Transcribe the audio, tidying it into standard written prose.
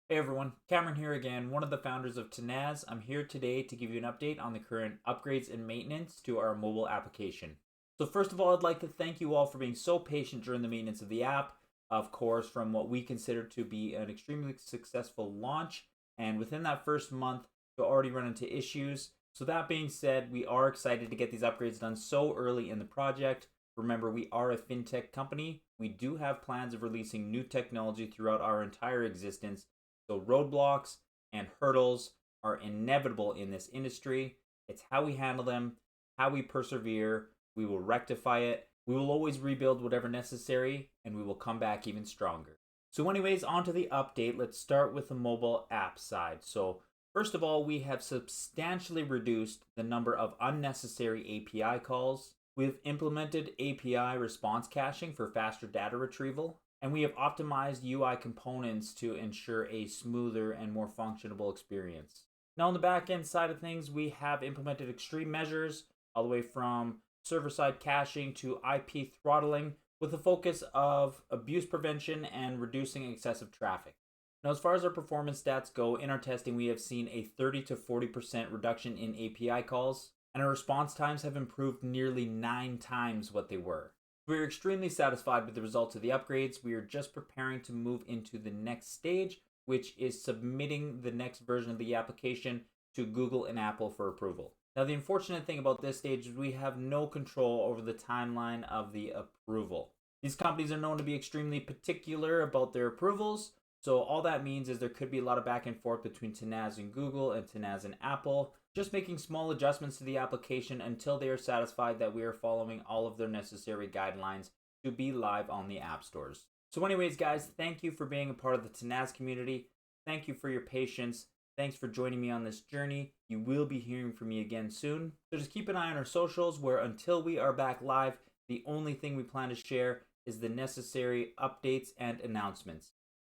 Hey everyone, Cameron here again, one of the founders of Tenaz. I'm here today to give you an update on the current upgrades and maintenance to our mobile application. So first of all, I'd like to thank you all for being so patient during the maintenance of the app. Of course, from what we consider to be an extremely successful launch, and within that first month, we already run into issues. So that being said, we are excited to get these upgrades done so early in the project. Remember, we are a fintech company. We do have plans of releasing new technology throughout our entire existence, so roadblocks and hurdles are inevitable in this industry. It's how we handle them, how we persevere. We will rectify it. We will always rebuild whatever necessary, and we will come back even stronger. So anyways, on to the update. Let's start with the mobile app side. So first of all, we have substantially reduced the number of unnecessary API calls. We've implemented API response caching for faster data retrieval, and we have optimized UI components to ensure a smoother and more functionable experience. Now, on the back-end side of things, we have implemented extreme measures all the way from server-side caching to IP throttling with a focus of abuse prevention and reducing excessive traffic. Now, as far as our performance stats go, in our testing, we have seen a 30 to 40% reduction in API calls, and our response times have improved nearly 9 times what they were. We are extremely satisfied with the results of the upgrades. We are just preparing to move into the next stage, which is submitting the next version of the application to Google and Apple for approval. Now, the unfortunate thing about this stage is we have no control over the timeline of the approval. These companies are known to be extremely particular about their approvals, so all that means is there could be a lot of back and forth between Tenaz and Google and Tenaz and Apple, just making small adjustments to the application until they are satisfied that we are following all of their necessary guidelines to be live on the app stores. So anyways, guys, thank you for being a part of the Tenaz community. Thank you for your patience. Thanks for joining me on this journey. You will be hearing from me again soon. So just keep an eye on our socials, where until we are back live, the only thing we plan to share is the necessary updates and announcements.